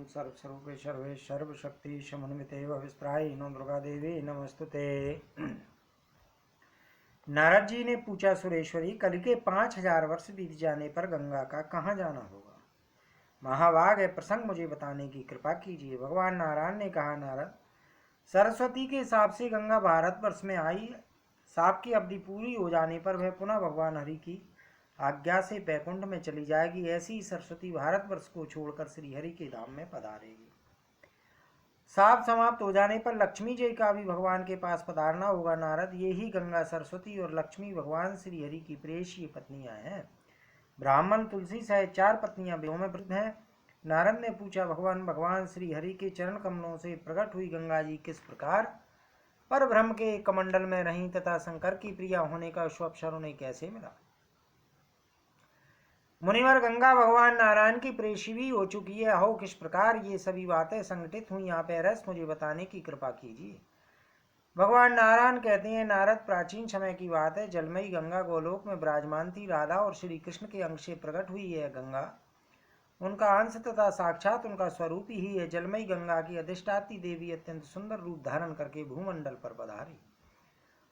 सर्वस्वरूपे सर्वे सर्वशक्ति समन्विते विस्त्राय no Durga Devi नमस्तुते। नारद जी ने पूछा, सुरेश्वरी, कल के 5000 वर्ष बीत जाने पर गंगा का कहाँ जाना होगा? महाभाग है प्रसंग मुझे बताने की कृपा कीजिए। भगवान नारायण ने कहा, नारद, सरस्वती के हिसाब से गंगा भारतवर्ष में आई। साप की अवधि पूरी हो जाने पर वह पुनः भगवान हरि की आज्ञा से बैकुंठ में चली जाएगी। ऐसी ही सरस्वती भारतवर्ष को छोड़कर श्रीहरि के धाम में पधारेगी। साप समाप्त हो जाने पर लक्ष्मी जी का भी भगवान के पास पधारना होगा। नारद, ये ही गंगा, सरस्वती और लक्ष्मी भगवान श्रीहरि की प्रेयसी पत्नियां हैं। ब्राह्मण तुलसी सहित 4 पत्नियां विवाह में वृद्ध हैं। नारद ने पूछा, भगवान श्रीहरि के चरण कमलों से प्रकट हुई गंगा जी किस प्रकार पर ब्रह्म के कमंडल में रहीं तथा शंकर की प्रिया होने का अवसर उन्हें कैसे मिला? मुनिवर, गंगा भगवान नारायण की प्रेयसी भी हो चुकी है। हो किस प्रकार ये सभी बातें संगठित हुई, यहाँ पे रस मुझे बताने की कृपा कीजिए। भगवान नारायण कहते हैं, नारद, प्राचीन समय की बात है। जलमयी गंगा गोलोक में विराजमान थी। राधा और श्री कृष्ण के अंश से प्रकट हुई है गंगा उनका अंश तथा साक्षात उनका स्वरूप ही है। जलमयी गंगा की अधिष्ठात्री देवी अत्यंत सुंदर रूप धारण करके भूमंडल पर पधारी।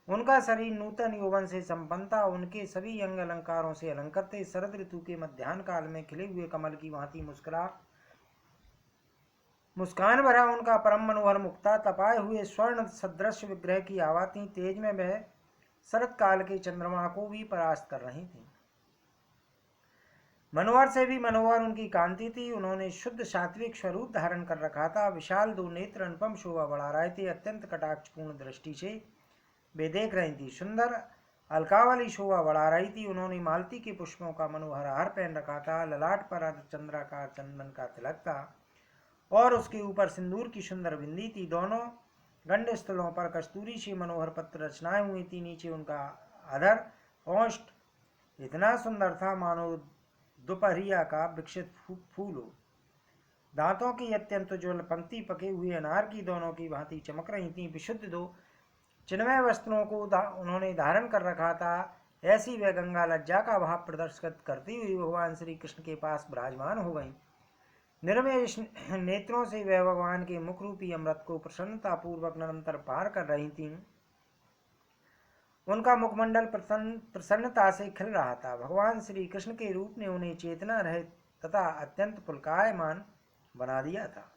उनका शरीर नूतन यौवन से संपन्न था। उनके सभी अंग अलंकारों से अलंकृत थे। शरद ऋतु के मध्याह्न काल में खिले हुए कमल की भांति मुस्कान भरा उनका परम मनोहर मुक्ता तपाए हुए स्वर्ण सदृश विग्रह की आवाती तेज में वह शरद काल के चंद्रमा को भी परास्त कर रही थी। मनोहर से भी मनोहर उनकी कांति थी। उन्होंने शुद्ध सात्विक स्वरूप धारण कर रखा था। विशाल 2 नेत्र अनुपम शोभा बढ़ा रहे थे। अत्यंत कटाक्षपूर्ण दृष्टि से वे देख रही थी। सुंदर अलकावली शोभा बढ़ा रही थी। उन्होंने मालती के पुष्पों का मनोहर हार पहन रखा था। ललाट पर अर्धचंद्राकार चंदन का तिलक था और उसके ऊपर सिंदूर की सुंदर बिंदी थी। दोनों गंड स्थलों पर कस्तूरी से मनोहर पत्र रचनाएं हुई थी। नीचे उनका अधर ओष्ठ इतना सुंदर था मानो दोपहरिया का विकसित फूल हो। दांतों की अत्यंत उज्ज्वल पंक्ति पके हुए अनार की दोनों की भांति चमक रही थी। विशुद्ध 2 चिन्मय वस्त्रों को उन्होंने धारण कर रखा था। ऐसी वह गंगा लज्जा का भाव प्रदर्शित करती हुई भगवान श्री कृष्ण के पास विराजमान हो गई। निर्मय नेत्रों से वह भगवान के मुख रूपी अमृत को प्रसन्नता पूर्वक निरंतर पार कर रही थी। उनका मुखमंडल प्रसन्नता से खिल रहा था। भगवान श्री कृष्ण के रूप ने उन्हें चेतना रहित तथा अत्यंत पुलकायमान बना दिया था।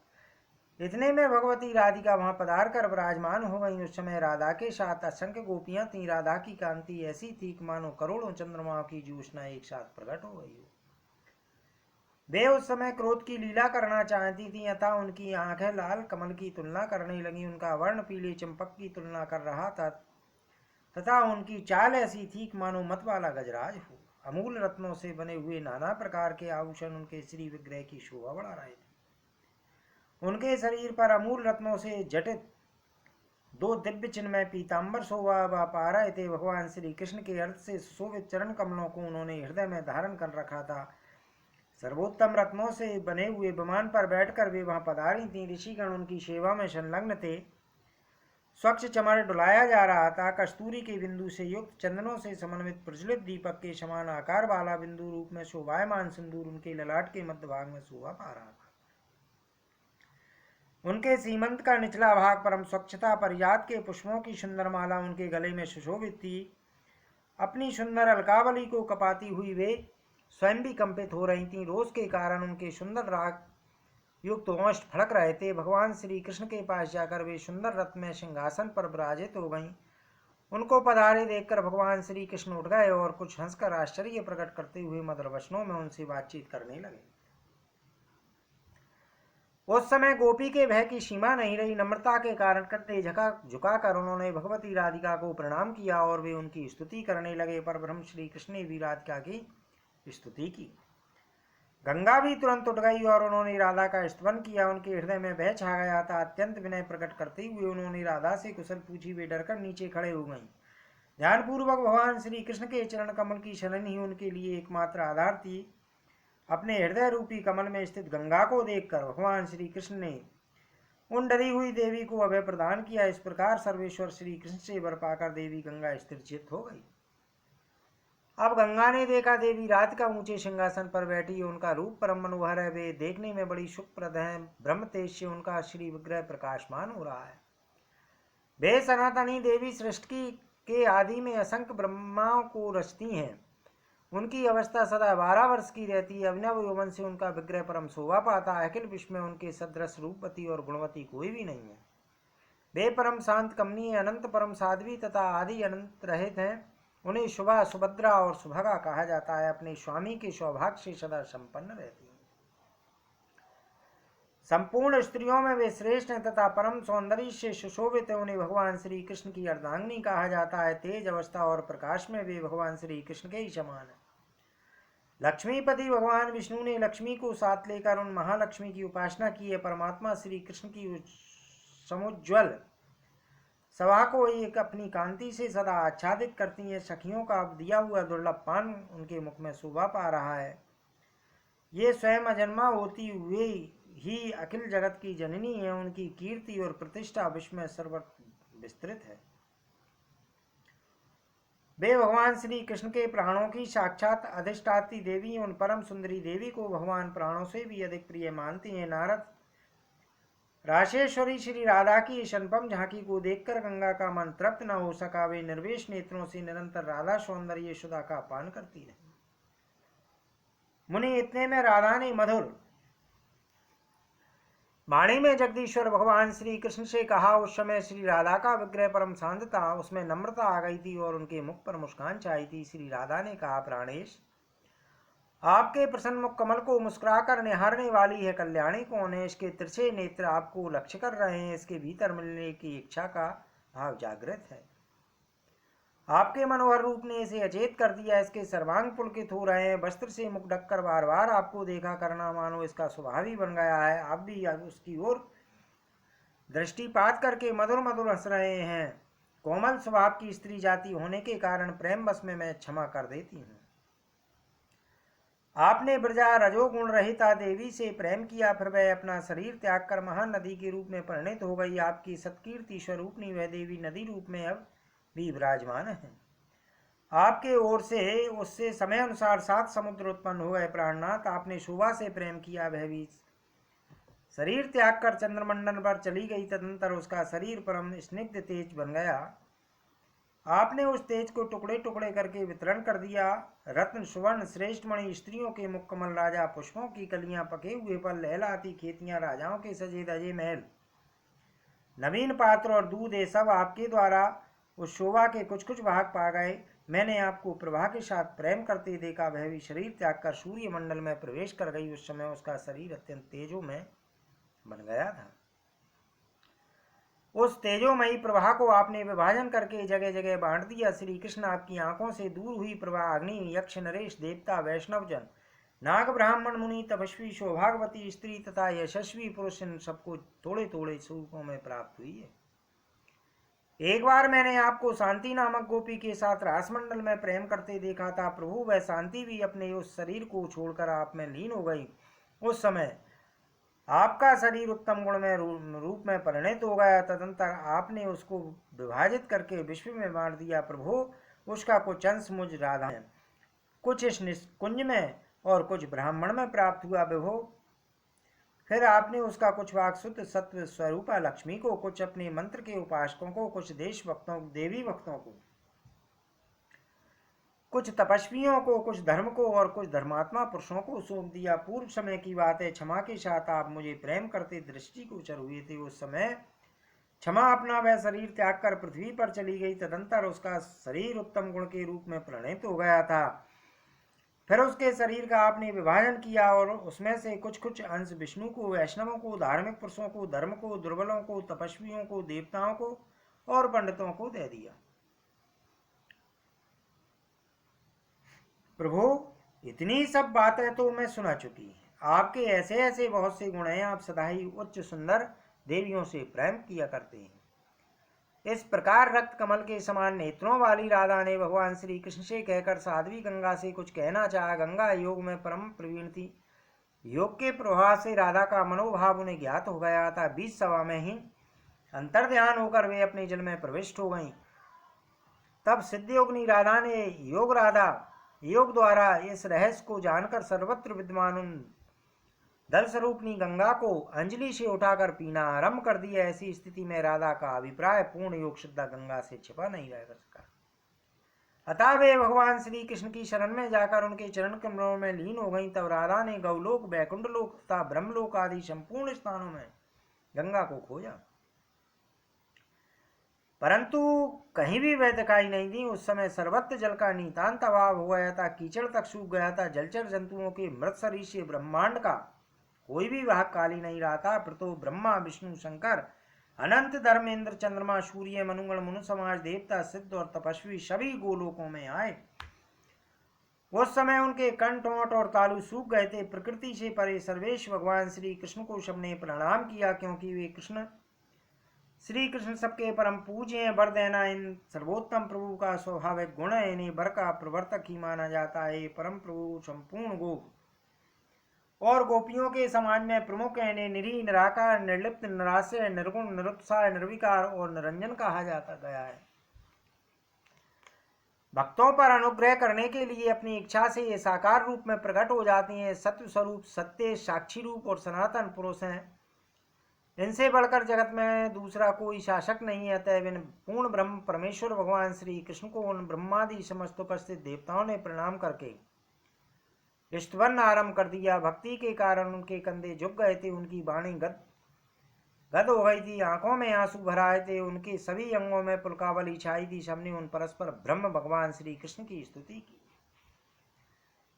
इतने में भगवती राधिका वहां पधार कर विराजमान हो गई। उस समय राधा के साथ असंख्य गोपियां थीं। राधा की कांति ऐसी थी कि मानो करोड़ों चंद्रमाओं की ज्योत्सना एक साथ प्रकट हो गई हो। वे उस समय क्रोध की लीला करना चाहती थी, अतः उनकी आंखें लाल कमल की तुलना करने लगी। उनका वर्ण पीले चंपक की तुलना कर रहा था तथा उनकी चाल ऐसी थी कि मानो मत वाला गजराज हो। अमूल रत्नों से बने हुए नाना प्रकार के आभूषण उनके श्री विग्रह की शोभा बढ़ा रहे थे। उनके शरीर पर अमूल रत्नों से जटित 2 दिव्य चिन्मय पीताम्बर शोभा पा रहे थे। भगवान श्री कृष्ण के अर्थ से सुशोभित चरण कमलों को उन्होंने हृदय में धारण कर रखा था। सर्वोत्तम रत्नों से बने हुए विमान पर बैठकर वे वहां पधारी थीं। ऋषिगण उनकी सेवा में संलग्न थे। स्वच्छ चमर डुलाया जा रहा था। कस्तूरी के बिंदु से युक्त चंदनों से समन्वित प्रज्वलित दीपक के समान आकार वाला बिंदु रूप में शोभायमान सिंदूर उनके ललाट के मध्य भाग में शोभा पा रहा था। उनके सीमंत का निचला भाग परम स्वच्छता परिजात के पुष्पों की सुंदर माला उनके गले में सुशोभित थी। अपनी सुंदर अलकावली को कपाती हुई वे स्वयं भी कंपित हो रही थीं। रोष के कारण उनके सुंदर राग युक्त ओष्ठ फड़क रहे थे। भगवान श्री कृष्ण के पास जाकर वे सुंदर रत्न में सिंहासन पर विराजित हो गईं। उनको पधारे देखकर भगवान श्री कृष्ण उठ गए और कुछ हंसकर आश्चर्य प्रकट करते हुए मधुर वचनों में उनसे बातचीत करने लगे। उस समय गोपी के भय की सीमा नहीं रही। नम्रता के कारण कंधे झुकाकर उन्होंने भगवती राधिका को प्रणाम किया और वे उनकी स्तुति करने लगे। पर ब्रह्म श्री कृष्ण ने भी राधिका की स्तुति की। गंगा भी तुरंत उठ गई और उन्होंने राधा का स्तवन किया। उनके हृदय में भय छा गया था। अत्यंत विनय प्रकट करते हुए उन्होंने राधा से कुशल पूछी। वे डरकर नीचे खड़े हो गईं। ध्यानपूर्वक भगवान श्री कृष्ण के चरण कमल की शरण ही उनके लिए एकमात्र आधार थी। अपने हृदय रूपी कमल में स्थित गंगा को देखकर भगवान श्री कृष्ण ने उन डरी हुई देवी को अभय प्रदान किया। इस प्रकार सर्वेश्वर श्री कृष्ण से वर पाकर देवी गंगा स्थिरचित हो गई। अब गंगा ने देखा देवी राधिका ऊंचे सिंहासन पर बैठी, उनका रूप परम मनोहर है, वे देखने में बड़ी सुखप्रद है, ब्रह्म तेज से उनका श्री विग्रह प्रकाशमान हो रहा है। वे सनातनी देवी सृष्टि के आदि में असंख्य ब्रह्माओं को रचती हैं, उनकी अवस्था सदा 12 वर्ष की रहती है, अभिनव यौवन से उनका विग्रह परम शोभा पाता है, अखिल विश्व में उनके सदृश रूपवती और गुणवती कोई भी नहीं है। वे परम शांत कमनीय अनंत परम साध्वी तथा आदि अनंत रहित हैं, उन्हें शुभा सुभद्रा और सुभगा कहा जाता है, अपने स्वामी के सौभाग्य से सदा संपन्न रहती हैं। संपूर्ण स्त्रियों में वे श्रेष्ठ हैं तथा परम सौंदर्य से सुशोभित है, उन्हें भगवान श्री कृष्ण की अर्धांगिनी कहा जाता है। तेज अवस्था और प्रकाश में वे भगवान श्री कृष्ण के ही समान है। लक्ष्मीपति भगवान विष्णु ने लक्ष्मी को साथ लेकर उन महालक्ष्मी की उपासना की है। परमात्मा श्री कृष्ण की समुज्ज्वल सभा को एक अपनी कांति से सदा आच्छादित करती है। सखियों का अब दिया हुआ दुर्लभ पान उनके मुख में शोभा पा रहा है। ये स्वयं अजन्मा होती हुए ही अखिल जगत की जननी है, उनकी कीर्ति और प्रतिष्ठा विश्व में सर्वत्र विस्तृत है। वे भगवान श्री कृष्ण के प्राणों की साक्षात अधिष्ठात्री देवी, उन परम सुंदरी देवी को भगवान प्राणों से भी अधिक प्रिय मानती हैं। नारद राशेश्वरी श्री राधा की इस अनुपम झांकी को देखकर गंगा का मन तृप्त न हो सका। वे निर्वेश नेत्रों से निरंतर राधा सौंदर्य सुधा का पान करती रही। मुनि इतने में राधा ने मधुर वाणी में जगदीश्वर भगवान श्री कृष्ण से कहा। उस समय श्री राधा का विग्रह परम शांत था, उसमें नम्रता आ गई थी और उनके मुख पर मुस्कान छाई थी। श्री राधा ने कहा, प्राणेश, आपके प्रसन्न मुख कमल को मुस्कुराकर निहारने वाली है कल्याणी कौन है? इसके तिरछे नेत्र आपको लक्ष्य कर रहे हैं, इसके भीतर मिलने की इच्छा का भाव जागृत है। आपके मनोहर रूप ने इसे अचेत कर दिया, इसके सर्वांग पुलकित हो रहे हैं। वस्त्र से मुख ढककर बार बार आपको देखा करना मानो इसका स्वभाव ही बन गया है। आप भी उसकी ओर दृष्टिपात करके मधुर मधुर हंस रहे हैं। कोमल स्वभाव की स्त्री जाति होने के कारण प्रेम बस में मैं क्षमा कर देती हूँ। आपने ब्रजा रजोगुण रहिता देवी से प्रेम किया, फिर वह अपना शरीर त्याग कर महानदी के रूप में परिणित हो गई। आपकी सत्कीर्ति स्वरूपनी वह देवी नदी रूप में अब भी विराजमान है। आपके ओर से उससे समय अनुसार 7 समुद्र उत्पन्न हो गए। प्राणनाथ, आपने शोभा से प्रेम किया, वह भी शरीर त्याग कर चंद्रमंडल पर चली गई। तदंतर उसका शरीर परम स्निग्ध तेज बन गया। आपने उस तेज को टुकड़े टुकड़े करके वितरण कर दिया। रत्न सुवर्ण श्रेष्ठ मणि, स्त्रियों के मुक्कमल राजा, पुष्पों की कलियां, पके हुए फल, लहलाती खेतियां, राजाओं के सजे धजे महल, नवीन पात्र और दूध, ये सब आपके द्वारा उस शोभा के कुछ कुछ भाग पा गए। मैंने आपको प्रभा के साथ प्रेम करते देखा। वह भी शरीर त्याग कर सूर्य मंडल में प्रवेश कर गई। उस समय उसका शरीर अत्यंत तेजो में बन गया था। उस तेजोमयी प्रभा को आपने विभाजन करके जगह जगह बांट दिया। श्री कृष्ण आपकी आंखों से दूर हुई प्रभा अग्नि, यक्ष, नरेश, देवता, वैष्णव जन, नाग, ब्राह्मण, मुनि, तपस्वी, सौभाग्यवती स्त्री तथा यशस्वी पुरुष, इन सबको थोड़े थोड़े स्वरूपों में प्राप्त हुई है। एक बार मैंने आपको शांति नामक गोपी के साथ रासमंडल में प्रेम करते देखा था। प्रभु, वह शांति भी अपने उस शरीर को छोड़कर आप में लीन हो गई। उस समय आपका शरीर उत्तम गुण में रूप में परिणित हो गया। तदंतर आपने उसको विभाजित करके विश्व में बांट दिया। प्रभु, उसका कुछ अंश मुझ राधा में, कुछ इस निकुंज में और कुछ ब्राह्मण में प्राप्त हुआ। विभो, फिर आपने उसका कुछ भाग शुद्ध सत्व स्वरूपा लक्ष्मी को, कुछ अपने मंत्र के उपासकों को, कुछ देश भक्तों, देवी भक्तों को, कुछ तपस्वियों को, कुछ धर्म को और कुछ धर्मात्मा पुरुषों को सौंप दिया। पूर्व समय की बात है। क्षमा के साथ आप मुझे प्रेम करते दृष्टिगोचर हुए थे। उस समय क्षमा अपना वह शरीर त्याग कर पृथ्वी पर चली गई। तदंतर उसका शरीर उत्तम गुण के रूप में परिणित हो गया था। फिर उसके शरीर का आपने विभाजन किया और उसमें से कुछ कुछ अंश विष्णु को, वैष्णवों को, धार्मिक पुरुषों को, धर्म को, दुर्बलों को, तपस्वियों को, देवताओं को और पंडितों को दे दिया। प्रभु, इतनी सब बातें तो मैं सुना चुकी। आपके ऐसे ऐसे बहुत से गुण हैं। आप सदा ही उच्च सुंदर देवियों से प्रेम किया करते हैं। इस प्रकार रक्त कमल के समान नेत्रों वाली राधा ने भगवान श्री कृष्ण से कहकर साध्वी गंगा से कुछ कहना चाहा। गंगा योग में परम प्रवीण थी। योग के प्रभाव से राधा का मनोभाव उन्हें ज्ञात हो गया था। बीच सभा में ही अंतर्ध्यान होकर वे अपने जल में प्रविष्ट हो गईं। तब सिद्धयोगिनी राधा ने योग राधा योग द्वारा इस रहस्य को जानकर सर्वत्र विद्यमान उन दल स्वरूपनी गंगा को अंजलि से उठाकर पीना आरंभ कर दिया। ऐसी स्थिति में राधा का अभिप्राय पूर्ण योग शुद्धा गंगा से छिपा नहीं रह सका। अतः वे भगवान श्री कृष्ण की शरण में जाकर उनके चरण कमलों में लीन हो गईं। तब राधा ने गौलोक, बैकुंठ लोक तथा ब्रह्मलोक आदि संपूर्ण स्थानों में गंगा को खोजा, परंतु कहीं भी वह दिखाई नहीं दी। उस समय सर्वत्र जल का नितांत अभाव हो गया था, कीचड़ तक सूख गया था। जलचर जंतुओं के मृत शरीर से ब्रह्मांड का कोई भी भाग खाली नहीं रहा था। प्रतो ब्रह्मा, विष्णु, शंकर, अनंत धर्मेंद्र, चंद्रमा, सूर्य, मनुगण, मनु समाज, देवता, सिद्ध और तपस्वी सभी गोलोकों में आए। उस समय उनके कंठ, ओंठ और तालु सूख गए थे। प्रकृति से परे सर्वेश भगवान श्री कृष्ण को सबने प्रणाम किया, क्योंकि वे श्री कृष्ण सबके परम पूज्य हैं। वर देना इन सर्वोत्तम प्रभु का स्वाभाविक गुण है। इन्हें वर का प्रवर्तक ही माना जाता है। परम प्रभु संपूर्ण गोप और गोपियों के समाज में प्रमुख है। इन्हें निरी, निराकार, निर्लिप्त, निराश्रय, निर्गुण, निरुत्साह, निर्विकार और निरंजन कहा जाता गया है। भक्तों पर अनुग्रह करने के लिए अपनी इच्छा से ये साकार रूप में प्रकट हो जाती हैं। सत्य स्वरूप, सत्य, साक्षी रूप और सनातन पुरुष हैं। इनसे बढ़कर जगत में दूसरा कोई शासक नहीं है। अतः इन पूर्ण ब्रह्म परमेश्वर भगवान श्री कृष्ण को उन ब्रह्मादि समस्त उपस्थित देवताओं ने प्रणाम करके स्तवन आरंभ कर दिया। भक्ति के कारण उनके कंधे झुक गए थे, उनकी वाणी गद हो गई थी, आंखों में आंसू भर आए थे, उनके सभी अंगों में पुलकावली छाई थी। सबने उन परस्पर ब्रह्म भगवान श्री कृष्ण की स्तुति की।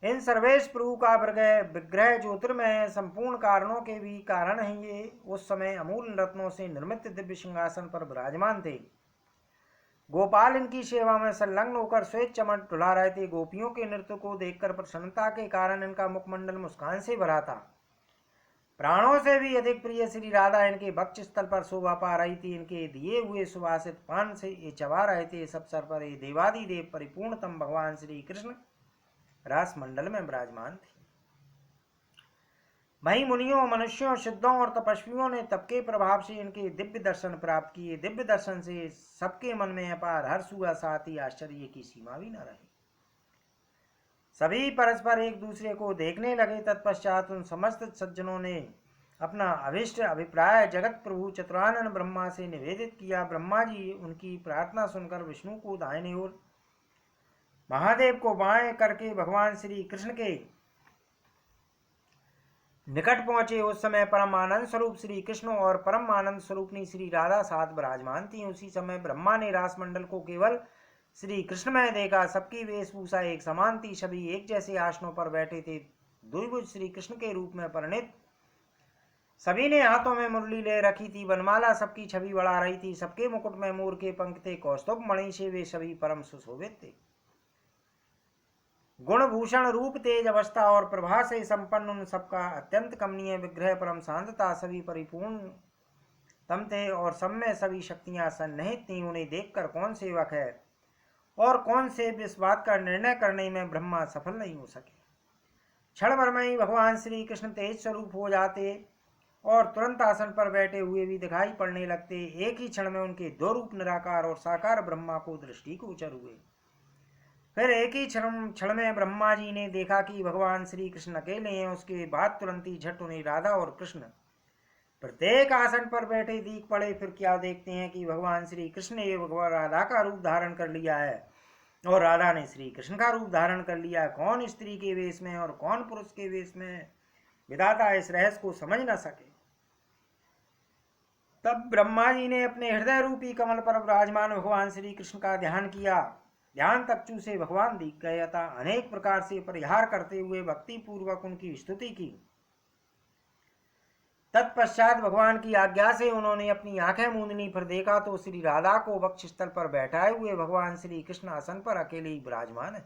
इन सर्वेश प्रभु का विग्रह ज्योतिर्मय संपूर्ण कारणों के भी कारण है। ये उस समय अमूल रत्नों से निर्मित दिव्य सिंहासन पर विराजमान थे। गोपाल इनकी सेवा में संलग्न होकर श्वेत चमक डुला रहे थे। गोपियों के नृत्य को देखकर प्रसन्नता के कारण इनका मुखमंडल मुस्कान से भरा था। प्राणों से भी अधिक प्रिय श्री राधा इनके वक्ष स्थल पर शोभा पा रही थी। इनके दिए हुए सुवासित पान से ये चबा रहे थे। सब सर पर ये देवादिदेव परिपूर्णतम भगवान श्री कृष्ण रास मंडल में विराजमान थे। वहीं मुनियों, मनुष्यों, सिद्धों और तपस्वियों ने तप के प्रभाव से इनके दिव्य दर्शन प्राप्त किए। दिव्य दर्शन से सबके मन में अपार हर्ष हुआ, साथ ही आश्चर्य की सीमा भी न रही। सभी परस्पर एक दूसरे को देखने लगे। तत्पश्चात उन समस्त सज्जनों ने अपना अभिष्ट अभिप्राय जगत प्रभु चतुरानन ब्रह्मा से निवेदित किया। ब्रह्मा जी उनकी प्रार्थना सुनकर विष्णु को दाहिने ओर, महादेव को बाएं करके भगवान श्री कृष्ण के निकट पहुंचे। उस समय परम आनंद स्वरूप श्री कृष्ण और परम आनंद स्वरूपनी श्री राधा साथ विराजमान थी। उसी समय ब्रह्मा ने रास मंडल को केवल श्री कृष्ण में देखा। सबकी वेशभूषा एक समान थी, सभी एक जैसे आसनों पर बैठे थे। द्विभुज श्री कृष्ण के रूप में परिणित सभी ने हाथों में मुरली ले रखी थी। वनमाला सबकी छवि बढ़ा रही थी। सबके मुकुट में मोर के पंख थे। कौस्तुभ मणि से वे सभी परम सुशोभित थे। गुणभूषण, रूप, तेज, अवस्था और प्रभा से संपन्न उन सबका अत्यंत कमनीय विग्रह, परम शांतता, सभी परिपूर्ण तम थे और सब में सभी शक्तियां सन्निहित थीं। उन्हें देखकर कौन सेवक है और कौन से इस बात का निर्णय करने में ब्रह्मा सफल नहीं हो सके। क्षण भर में ही भगवान श्री कृष्ण तेज स्वरूप हो जाते और तुरंत आसन पर बैठे हुए भी दिखाई पड़ने लगते। एक ही क्षण में उनके दो रूप निराकार और साकार ब्रह्मा को दृष्टिगोचर हुए। फिर एक ही क्षण में ब्रह्मा जी ने देखा कि भगवान श्री कृष्ण अकेले हैं। उसके बाद तुरंत ही झट उन्हें राधा और कृष्ण प्रत्येक आसन पर बैठे दिख पड़े। फिर क्या देखते हैं कि भगवान श्री कृष्ण ने भगवान राधा का रूप धारण कर लिया है और राधा ने श्री कृष्ण का रूप धारण कर लिया है। कौन स्त्री के वेश में और कौन पुरुष के वेश में, विधाता इस रहस्य को समझ न सके। तब ब्रह्मा जी ने अपने हृदय रूपी कमल पर विराजमान भगवान श्री कृष्ण का ध्यान किया। ध्यान तक्षु से भगवान दिख गए था। अनेक प्रकार से परिहार करते हुए भक्ति पूर्वक उनकी स्तुति की। तत्पश्चात भगवान की आज्ञा से उन्होंने अपनी आंखें मूंदनी। फिर देखा तो श्री राधा को वक्ष स्थल पर बैठाए हुए भगवान श्री कृष्ण आसन पर अकेले ही विराजमान है।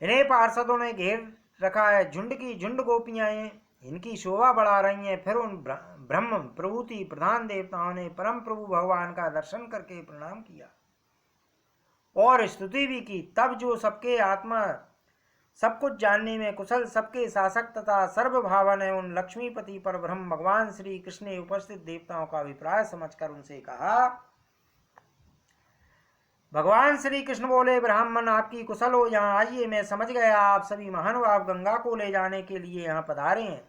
इन्हें पार्षदों ने घेर रखा है। झुंड की झुंड गोपियां इनकी शोभा बढ़ा रही हैं। फिर उन ब्रह्म प्रभूति प्रधान देवताओं ने परम प्रभु भगवान का दर्शन करके प्रणाम किया और स्तुति भी की। तब जो सबके आत्मा, सब कुछ जानने में कुशल, सबके शासक तथा सर्वभावन है, उन लक्ष्मीपति पर ब्रह्म भगवान श्री कृष्ण ने उपस्थित देवताओं का अभिप्राय समझकर उनसे कहा, भगवान श्री कृष्ण बोले, ब्राह्मण आपकी कुशल हो, यहाँ आइए। मैं समझ गया आप सभी महानुभाव गंगा को ले जाने के लिए यहाँ पधारे हैं,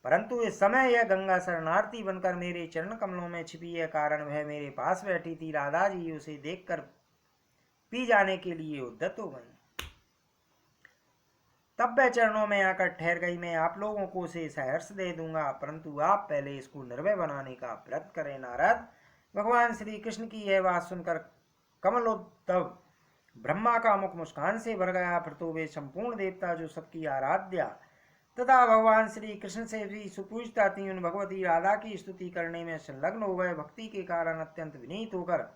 परंतु इस समय यह गंगा शरणार्थी बनकर मेरे चरण कमलों में छिपी है, कारण वह मेरे पास बैठी थी। राधा जी उसे देखकर पी जाने के लिए उद्यत हो गई। तब वह चरणों में आकर ठहर गई। मैं आप लोगों को उसे सहर्ष दे दूंगा, परंतु आप पहले इसको निर्भय बनाने का प्रयत्न करें। नारद, भगवान श्री कृष्ण की यह बात सुनकर कमलोद्धव ब्रह्मा का मुख मुस्कान से भर गया। फिर तो वे संपूर्ण देवता जो सबकी आराध्या तथा भगवान श्री कृष्ण से भी सुपूजता थी, उन भगवती राधा की स्तुति करने में संलग्न हो गए। भक्ति के कारण अत्यंत विनीत होकर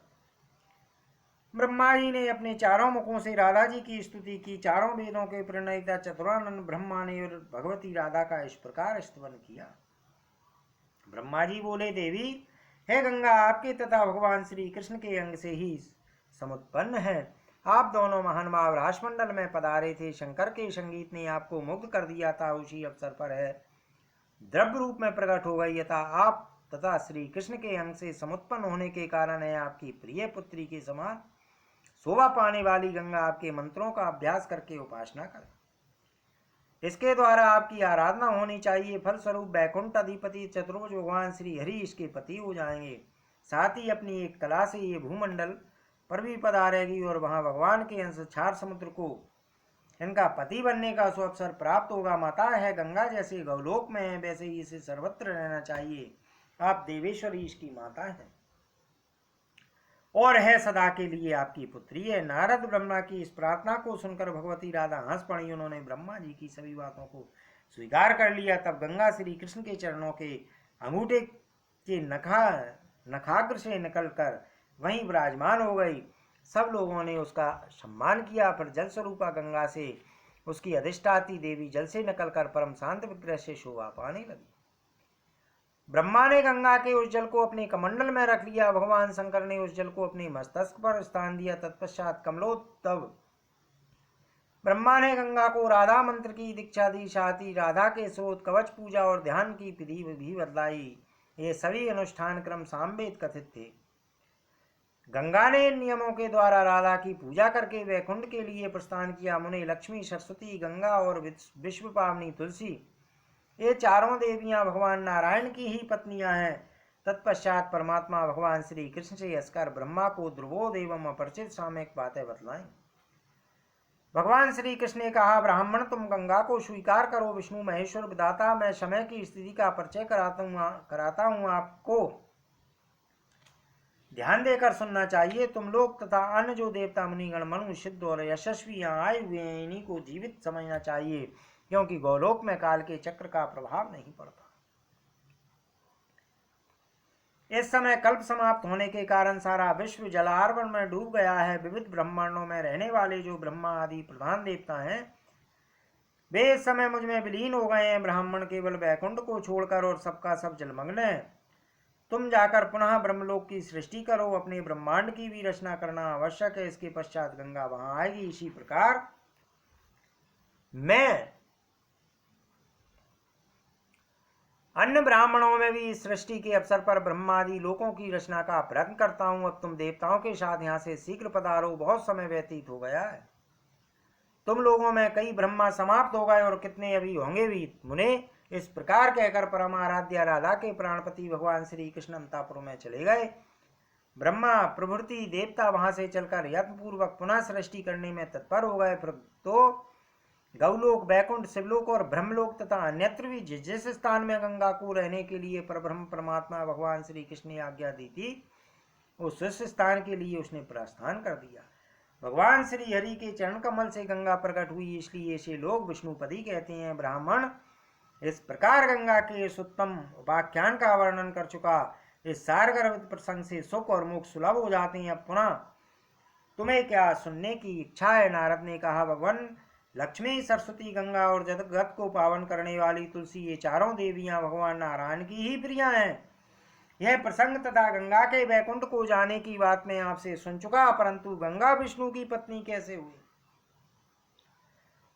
ब्रह्मा जी ने अपने चारों मुखों से राधा जी की स्तुति की। चारों वेदों के प्रणेता चतुरानंद ब्रह्मा ने और भगवती राधा का इस प्रकार स्तवन किया। ब्रह्मा जी बोले, देवी हे गंगा, आपके तथा भगवान श्री कृष्ण के अंग से ही समुत्पन्न है। आप दोनों महानुभाव राजमंडल में पधारे थे। शंकर के संगीत ने आपको मुग्ध कर दिया था। उसी अवसर पर है द्रव्य रूप में प्रकट हो गई था। आप तथा श्री कृष्ण के अंग से समुत्पन्न होने के कारण है आपकी प्रिय पुत्री के समान शोभा पाने वाली गंगा आपके मंत्रों का अभ्यास करके उपासना करे। इसके द्वारा आपकी आराधना होनी चाहिए। फलस्वरूप वैकुंठ अधिपति चतुर्भुज भगवान श्री हरि इसके पति हो जाएंगे। साथ ही अपनी एक कला से ये भूमंडल पर भी पधारेगी और वहां भगवान के अंश क्षार समुद्र को इनका पति बनने का सुअवसर प्राप्त होगा। माता है गंगा जैसे गौलोक में है, वैसे ही इसे सर्वत्र रहना चाहिए। आप देवेश्वरी इसकी माता हैं और है सदा के लिए आपकी पुत्री है। नारद ब्रह्मा की इस प्रार्थना को सुनकर भगवती राधा हंस पड़ी। उन्होंने ब्रह्मा जी की सभी बातों को स्वीकार कर लिया। तब गंगा श्री कृष्ण के चरणों के अंगूठे के नखाग्र से निकलकर वहीं विराजमान हो गई। सब लोगों ने उसका सम्मान किया। फिर जल स्वरूपा गंगा से उसकी अधिष्ठाती देवी जल से निकलकर परम शांत विग्रह से शोभा पाने लगी। ब्रह्मा ने गंगा के उस जल को अपने कमंडल में रख लिया। भगवान शंकर ने उस जल को अपने मस्तक पर स्थान दिया। तत्पश्चात कमलोद्धव ब्रह्मा ने गंगा को राधा मंत्र की दीक्षा दी। साथ ही राधा के स्रोत, कवच पूजा और ध्यान की विधि भी बतलाई। ये सभी अनुष्ठान क्रम सामवेद कथित थे। गंगा ने इन नियमों के द्वारा राधा की पूजा करके वैकुंठ के लिए प्रस्थान किया। मुने लक्ष्मी, सरस्वती, गंगा और विश्व पावनी तुलसी, ये चारों देवियां भगवान नारायण की ही पत्नियां हैं। तत्पश्चात परमात्मा भगवान श्री कृष्ण से हंसकर ब्रह्मा को दुर्बोध एवं अपरिचित सामयिक बातें बतलाई। भगवान श्री कृष्ण ने कहा, ब्राह्मण तुम गंगा को स्वीकार करो। विष्णु महेश्वर विधाता, मैं समय की स्थिति का परिचय कराता हूँ। आपको ध्यान देकर सुनना चाहिए। तुम लोग तथा अन्य जो देवता मुनिगण, मनु, सिद्ध और यशस्वी यहाँ आए हुए हैं, इन्हीं को जीवित समझना चाहिए, क्योंकि गोलोक में काल के चक्र का प्रभाव नहीं पड़ता। इस समय कल्प समाप्त होने के कारण सारा विश्व जलार्पण में डूब गया है। विविध ब्रह्मांडों में रहने वाले जो ब्रह्मा आदि प्रधान देवता हैं, वे इस समय मुझ में विलीन हो गए हैं। ब्राह्मण केवल वैकुंठ को छोड़कर और सबका सब जलमग्न है। तुम जाकर पुनः ब्रह्मलोक की सृष्टि करो। अपने ब्रह्मांड की भी रचना करना आवश्यक है। इसके पश्चात गंगा वहां आएगी। इसी प्रकार मैं अन्य ब्राह्मणों में भी इस सृष्टि के अवसर पर ब्रह्मादि लोकों की रचना का प्रयत्न करता हूं। अब तुम देवताओं के साथ यहाँ से शीघ्र पधारो। बहुत समय व्यतीत हो गया है। तुम लोगों में कई ब्रह्मा समाप्त हो गए और कितने अभी होंगे भी। मुने इस प्रकार कहकर परमाराध्या राधा के प्राणपति भगवान श्री कृष्ण अंतापुर में चले गए। ब्रह्मा प्रभृति देवता वहां से चलकर यत्नपूर्वक पुनः सृष्टि करने में तत्पर हो गए। फिर तो गौलोक, वैकुंठ, शिवलोक और ब्रह्मलोक तथा अन्यत्र भी जिस स्थान में गंगा को रहने के लिए परब्रह्म परमात्मा भगवान श्री कृष्ण ने आज्ञा दी थी, उस स्थान के लिए उसने प्रस्थान कर दिया। भगवान श्री हरि के चरण कमल से गंगा प्रकट हुई, इसलिए इसे लोग विष्णुपदी कहते हैं। ब्राह्मण इस प्रकार गंगा के इस उत्तम उपाख्यान का वर्णन कर चुका। इस सारगर्भित प्रसंग से सुख और मोक्ष सुलभ हो जाते हैं। अब पुनः तुम्हें क्या सुनने की इच्छा है? नारद ने कहा, भगवान लक्ष्मी, सरस्वती, गंगा और जगत को पावन करने वाली तुलसी, ये चारों देवियां भगवान नारायण की ही प्रिया हैं। यह प्रसंग तथा गंगा के वैकुंठ को जाने की बात मैं आपसे सुन चुका, परंतु गंगा विष्णु की पत्नी कैसे हुई,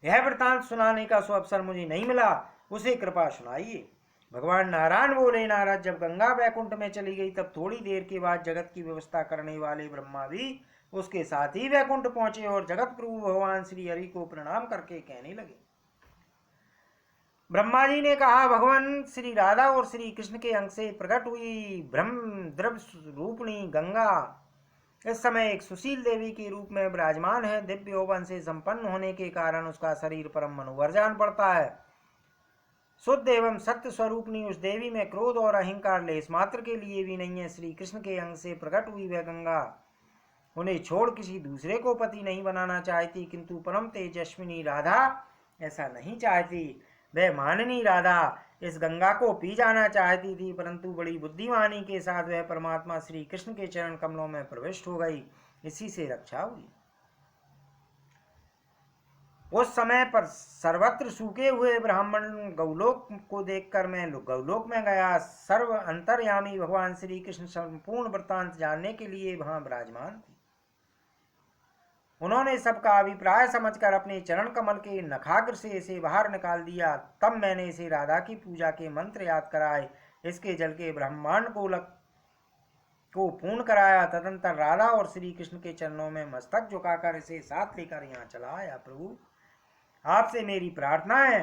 यह वृतांत सुनाने का सुअवसर मुझे नहीं मिला। उसे कृपा सुनाइए। भगवान नारायण बोले, नारद, जब गंगा वैकुंठ में चली गई तब थोड़ी देर के बाद जगत की व्यवस्था करने वाले ब्रह्मा भी उसके साथ ही वैकुंठ पहुंचे और जगत प्रभु भगवान श्री हरि को प्रणाम करके कहने लगे। ब्रह्मा जी ने कहा, भगवान श्री राधा और श्री कृष्ण के अंग से प्रकट हुई ब्रह्म द्रव्य रूपणी गंगा इस समय एक सुशील देवी के रूप में विराजमान है। दिव्य यौवन से संपन्न होने के कारण उसका शरीर परम मनोहर जान पड़ता है। शुद्ध एवं सत्य स्वरूपनी उस देवी में क्रोध और अहंकार लेस मात्र के लिए भी नहीं है। श्री कृष्ण के अंग से प्रकट हुई वह गंगा उन्हें छोड़ किसी दूसरे को पति नहीं बनाना चाहती, किंतु परम तेजस्विनी राधा ऐसा नहीं चाहती। वह माननी राधा इस गंगा को पी जाना चाहती थी, परंतु बड़ी बुद्धिमानी के साथ वह परमात्मा श्री कृष्ण के चरण कमलों में प्रविष्ट हो गई। इसी से रक्षा हुई। उस समय पर सर्वत्र सूखे हुए ब्राह्मण गौलोक को देखकर मैं गौलोक में गया। सर्व अंतर्यामी भगवान श्री कृष्ण संपूर्ण वृत्तांत जानने के लिए वहां विराजमान थे। उन्होंने सबका अभिप्राय समझकर अपने चरण कमल के नखाग्र से इसे बाहर निकाल दिया। तब मैंने इसे राधा की पूजा के मंत्र याद कराए, इसके जल के ब्रह्मांड को पूर्ण कराया। तदंतर राधा और श्री कृष्ण के चरणों में मस्तक झुकाकर इसे साथ लेकर यहाँ चला आया। प्रभु, आपसे मेरी प्रार्थना है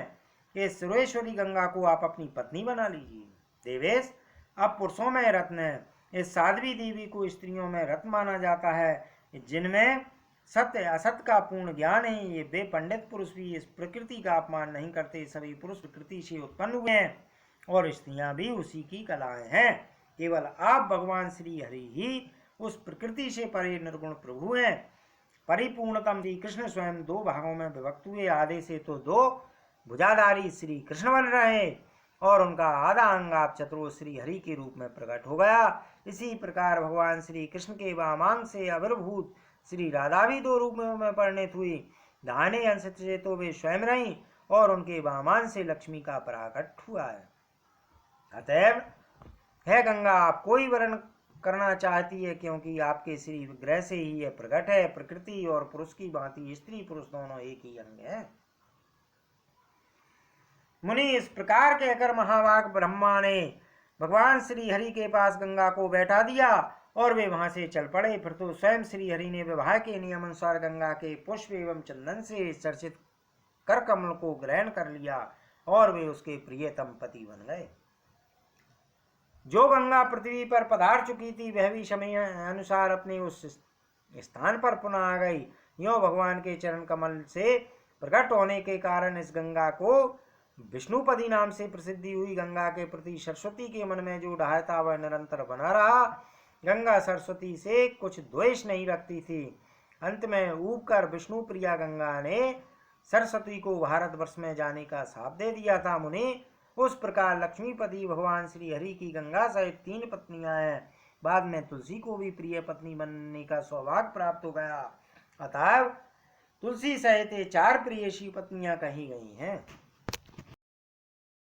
कि सुरेश्वरी गंगा को आप अपनी पत्नी बना लीजिए। देवेश, अब पुरुषों में रत्न है, इस साध्वी देवी को स्त्रियों में रत्न माना जाता है, जिनमें सत्य असत्य का पूर्ण ज्ञान है। ये वे पंडित पुरुष भी इस प्रकृति का अपमान नहीं करते। सभी पुरुष प्रकृति से उत्पन्न हुए हैं और स्त्रियां भी उसी की कलाएं हैं। केवल आप भगवान श्री हरि ही उस प्रकृति से परे निर्गुण प्रभु हैं। परिपूर्णतम श्री कृष्ण स्वयं दो भागों में विभक्त हुए। आधे से तो दो भुजाधारी श्री कृष्ण बन रहे और उनका आधा अंग आप चतुर्भुज श्री हरि के रूप में प्रकट हो गया। इसी प्रकार भगवान श्री कृष्ण के वामांग से आविर्भूत श्री राधा भी दो रूपों में परिणित हुई। दाहिने अंश से तो वे स्वयं रही और उनके वामान से लक्ष्मी का परागट हुआ है। अतएव है गंगा, आप कोई वर्ण करना चाहती है, क्योंकि आपके श्री विग्रह से ही यह प्रकट है। प्रकृति और पुरुष की भांति स्त्री पुरुष दोनों एक ही अंग है। मुनि, इस प्रकार कहकर महाभाग ब्रह्मा ने भगवान श्री हरि के पास गंगा को बैठा दिया और वे वहां से चल पड़े। फिर तो स्वयं श्री हरि ने विवाह के नियम अनुसार गंगा के पुष्प एवं चंदन से चर्चित कर कमल को ग्रहण कर लिया और वे उसके प्रियतम पति बन गए। जो गंगा पृथ्वी पर पधार चुकी थी वह भी समय अनुसार अपने उस स्थान पर पुनः आ गई। यों भगवान के चरण कमल से प्रकट होने के कारण इस गंगा को विष्णुपदी नाम से प्रसिद्धि हुई। गंगा के प्रति सरस्वती के मन में जो डाह था वह निरंतर बना रहा। गंगा सरस्वती से कुछ द्वेष नहीं रखती थी। अंत में ऊब कर विष्णु प्रिया गंगा ने सरस्वती को भारतवर्ष में जाने का शाप दे दिया था। मुनि, उस प्रकार लक्ष्मीपति भगवान श्री हरि की गंगा सहित 3 पत्नियां हैं। बाद में तुलसी को भी प्रिय पत्नी बनने का सौभाग्य प्राप्त हो गया। अतः तुलसी सहित 4 प्रियसी पत्नियां कही गई हैं।